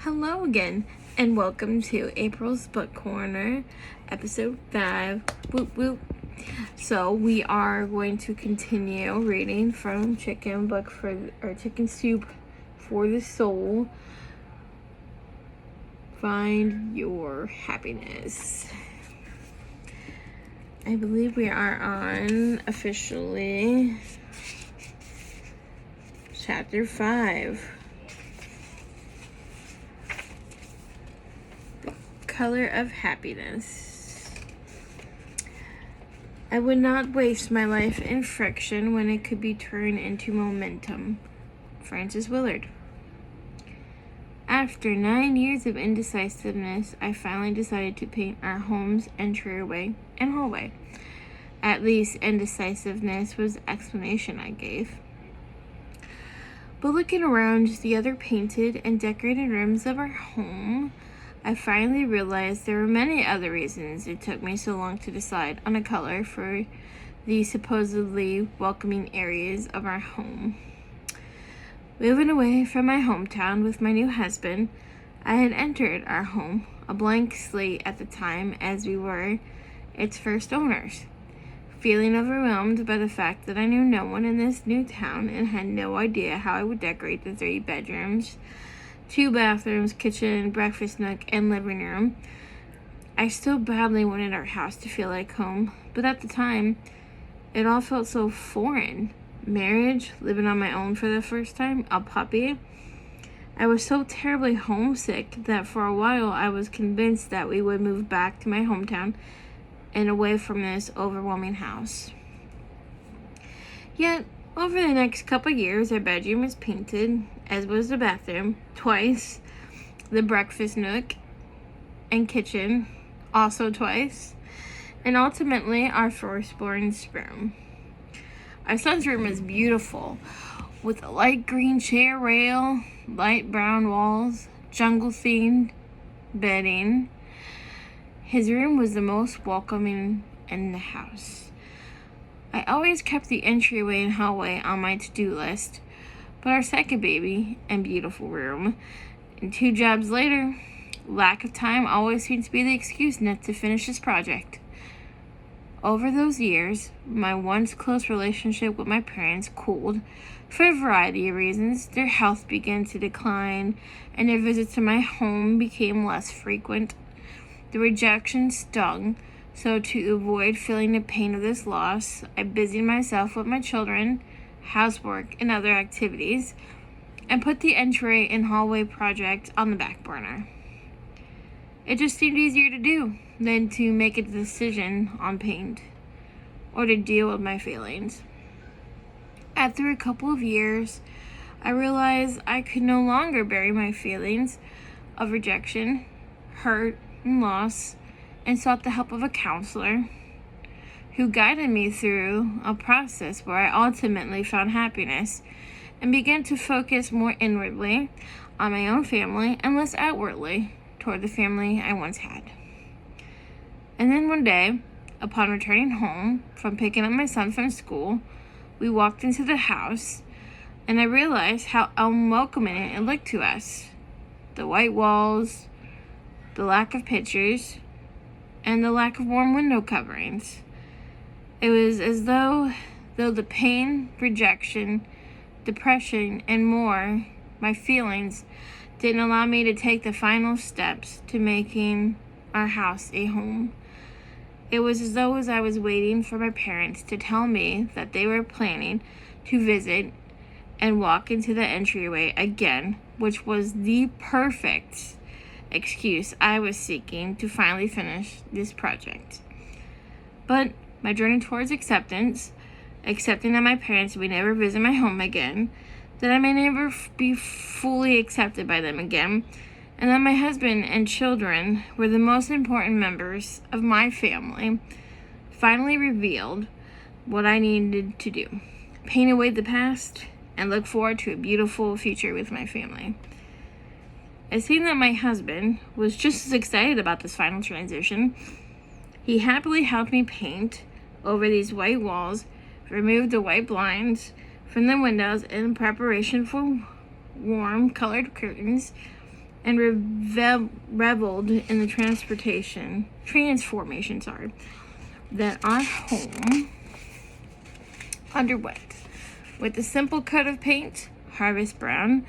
Hello again, and welcome to April's Book Corner, episode 5. Whoop whoop. So we are going to continue reading from Chicken Soup for the Soul. Find Your Happiness. I believe we are on officially chapter 5. Color of Happiness. I would not waste my life in friction when it could be turned into momentum. Frances Willard. After 9 years of indecisiveness, I finally decided to paint our home's entryway and hallway. At least indecisiveness was the explanation I gave. But looking around the other painted and decorated rooms of our home, I finally realized there were many other reasons it took me so long to decide on a color for the supposedly welcoming areas of our home. Moving away from my hometown with my new husband, I had entered our home, a blank slate at the time as we were its first owners. Feeling overwhelmed by the fact that I knew no one in this new town and had no idea how I would decorate the 3 bedrooms, 2 bathrooms, kitchen, breakfast nook, and living room. I still badly wanted our house to feel like home, but at the time, it all felt so foreign. Marriage, living on my own for the first time, a puppy. I was so terribly homesick that for a while I was convinced that we would move back to my hometown and away from this overwhelming house. Yet, over the next couple years, our bedroom was painted, as was the bathroom, twice, the breakfast nook and kitchen, also twice, and ultimately our firstborn's room. Our son's room was beautiful, with a light green chair rail, light brown walls, jungle-themed bedding. His room was the most welcoming in the house. I always kept the entryway and hallway on my to-do list, but our second baby and beautiful room, and 2 jobs later, lack of time always seemed to be the excuse not to finish this project. Over those years, my once close relationship with my parents cooled for a variety of reasons. Their health began to decline, and their visits to my home became less frequent. The rejection stung, so to avoid feeling the pain of this loss, I busied myself with my children, housework, and other activities, and put the entry and hallway project on the back burner. It just seemed easier to do than to make a decision on paint or to deal with my feelings. After a couple of years, I realized I could no longer bury my feelings of rejection, hurt, and loss, and sought the help of a counselor who guided me through a process where I ultimately found happiness and began to focus more inwardly on my own family and less outwardly toward the family I once had. And then one day, upon returning home from picking up my son from school, we walked into the house, and I realized how unwelcoming it looked to us. The white walls, the lack of pictures, and the lack of warm window coverings. It was as though the pain, rejection, depression, and more, my feelings, didn't allow me to take the final steps to making our house a home. It was as though I was waiting for my parents to tell me that they were planning to visit and walk into the entryway again, which was the perfect excuse I was seeking to finally finish this project. But my journey towards accepting that my parents would never visit my home again, that I may never be fully accepted by them again, and that my husband and children were the most important members of my family, finally revealed what I needed to do: paint away the past and look forward to a beautiful future with my family. It seemed that my husband was just as excited about this final transition. He happily helped me paint over these white walls, remove the white blinds from the windows in preparation for warm colored curtains, and reveled in the transformation, that our home underwent. With a simple coat of paint, harvest brown,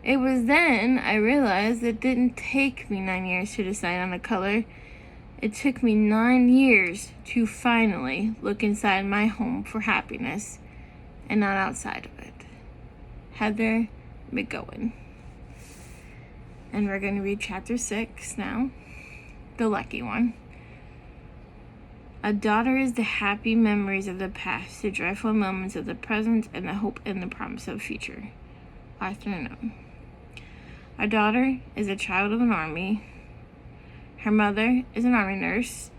it was then I realized it didn't take me 9 years to decide on a color. It took me 9 years to finally look inside my home for happiness and not outside of it. Heather McGowan. And we're going to read chapter 6 now, the lucky one. A daughter is the happy memories of the past, the joyful moments of the present, and the hope and the promise of the future. Arthur Noon. Our daughter is a child of an army. Her mother is an army nurse.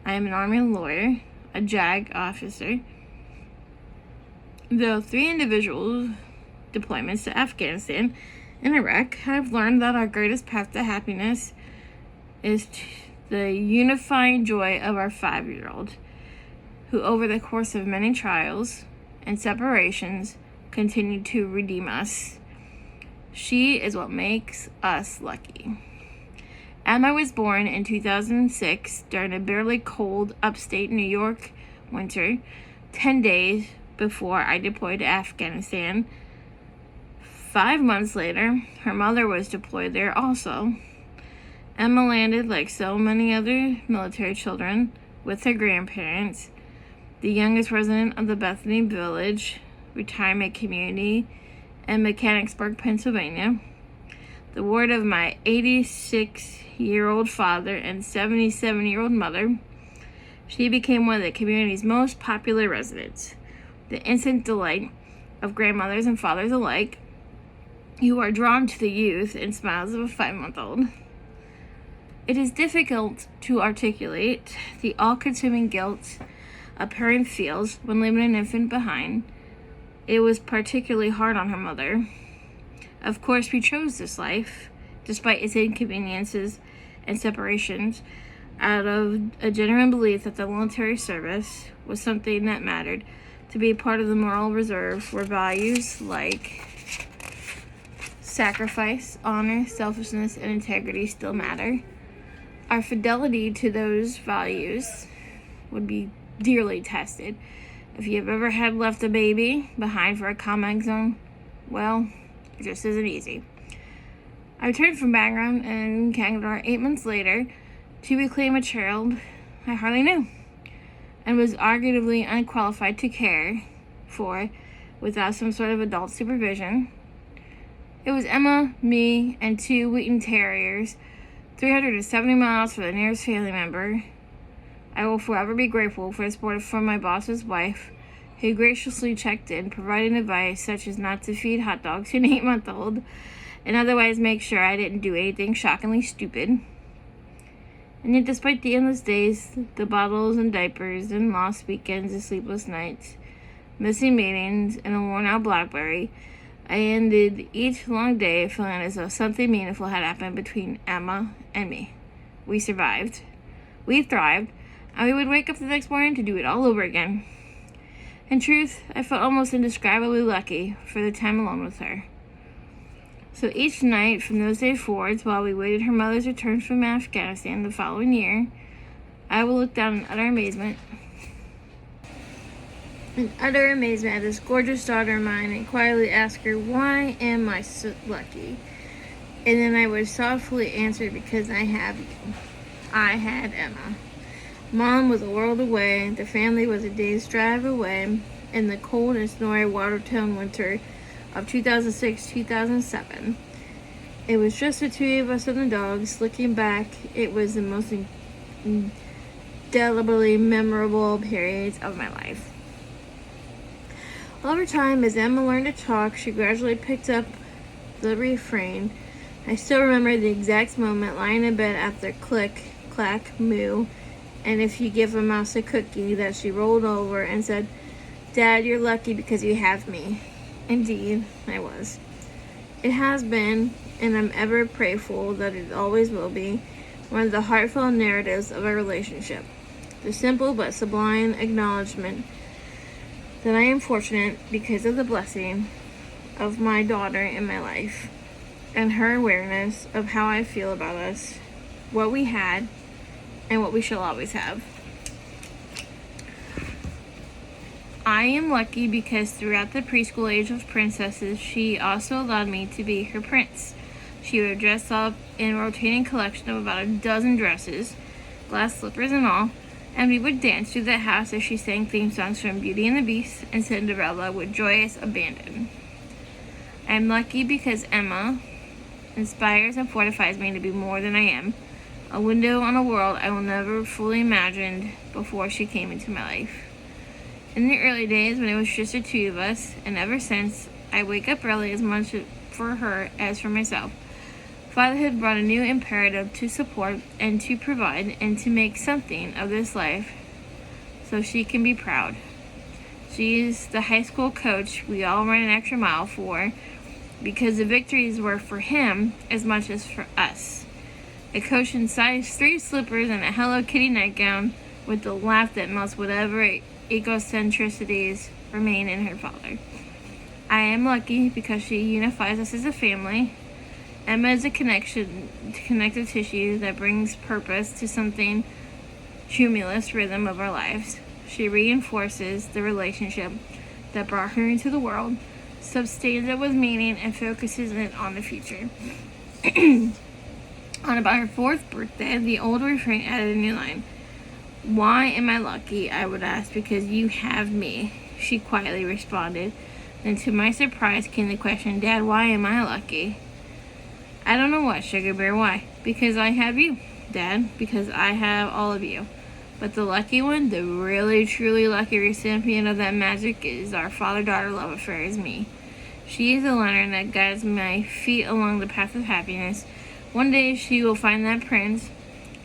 I am an army lawyer, a JAG officer. Though 3 individual deployments to Afghanistan and Iraq, I've learned that our greatest path to happiness is the unifying joy of our 5-year-old, who over the course of many trials and separations continued to redeem us. She is what makes us lucky. Emma was born in 2006 during a bitterly cold upstate New York winter, 10 days before I deployed to Afghanistan. 5 months later, her mother was deployed there also. Emma landed like so many other military children with her grandparents, the youngest resident of the Bethany Village retirement community in Mechanicsburg, Pennsylvania, the ward of my 86-year-old father and 77-year-old mother. She became one of the community's most popular residents, the instant delight of grandmothers and fathers alike, who are drawn to the youth and smiles of a 5-month-old. It is difficult to articulate the all-consuming guilt a parent feels when leaving an infant behind. It was particularly hard on her mother. Of course, we chose this life, despite its inconveniences and separations, out of a genuine belief that the military service was something that mattered, to be part of the moral reserve where values like sacrifice, honor, selfishness, and integrity still matter. Our fidelity to those values would be dearly tested. If you've ever had left a baby behind for a combat zone, well, it just isn't easy. I returned from Bagram and Kangaroo 8 months later to reclaim a child I hardly knew and was arguably unqualified to care for without some sort of adult supervision. It was Emma, me, and 2 Wheaton Terriers, 370 miles for the nearest family member. I will forever be grateful for the support from my boss's wife, who graciously checked in, providing advice such as not to feed hot dogs to an 8-month-old, and otherwise make sure I didn't do anything shockingly stupid. And yet, despite the endless days, the bottles and diapers, and lost weekends and sleepless nights, missing meetings, and a worn-out BlackBerry, I ended each long day feeling as though something meaningful had happened between Emma and me. We survived. We thrived. And we would wake up the next morning to do it all over again. In truth, I felt almost indescribably lucky for the time alone with her. So each night from those days forwards, while we waited her mother's return from Afghanistan the following year, I would look down in utter amazement at this gorgeous daughter of mine and quietly ask her, why am I so lucky? And then I would softly answer, because I have you. I had Emma. Mom was a world away, the family was a day's drive away, in the cold and snowy Watertown winter of 2006-2007. It was just the 2 of us and the dogs. Looking back, it was the most indelibly memorable periods of my life. Over time, as Emma learned to talk, she gradually picked up the refrain. I still remember the exact moment lying in bed after click, clack, moo, and if you give a mouse a cookie, that she rolled over and said, Dad, you're lucky because you have me. Indeed, I was. It has been, and I'm ever prayerful that it always will be, one of the heartfelt narratives of our relationship. The simple but sublime acknowledgement that I am fortunate because of the blessing of my daughter in my life. and her awareness of how I feel about us, what we had, and what we shall always have. I am lucky because throughout the preschool age of princesses, she also allowed me to be her prince. She would dress up in a rotating collection of about a dozen dresses, glass slippers and all, and we would dance through the house as she sang theme songs from Beauty and the Beast and Cinderella with joyous abandon. I'm lucky because Emma inspires and fortifies me to be more than I am, a window on a world I will never fully imagined before she came into my life. In the early days when it was just the two of us, and ever since, I wake up early as much for her as for myself. Fatherhood brought a new imperative to support and to provide and to make something of this life so she can be proud. She is the high school coach we all ran an extra mile for because the victories were for him as much as for us. A coach in size 3 slippers and a Hello Kitty nightgown with the laugh that melts whatever egocentricities remain in her father. I am lucky because she unifies us as a family. Emma is a connective tissue that brings purpose to something tumultuous rhythm of our lives. She reinforces the relationship that brought her into the world, sustains it with meaning, and focuses it on the future. On about her 4th birthday, the old refrain added a new line. Why am I lucky? I would ask. Because you have me, she quietly responded. Then to my surprise came the question, Dad, why am I lucky? I don't know what, Sugar Bear, why? Because I have you, Dad, because I have all of you. But the lucky one, the really truly lucky recipient of that magic is our father-daughter love affair is me. She is the lantern that guides my feet along the path of happiness. One day she will find that prince,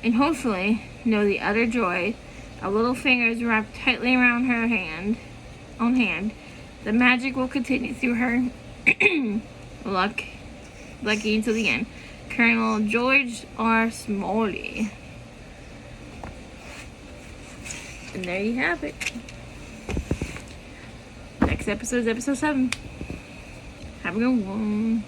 and hopefully know the utter joy of little fingers wrapped tightly around her hand. The magic will continue through her. Lucky until the end. Colonel George R. Smalley. And there you have it. Next episode is episode 7. Have a good one.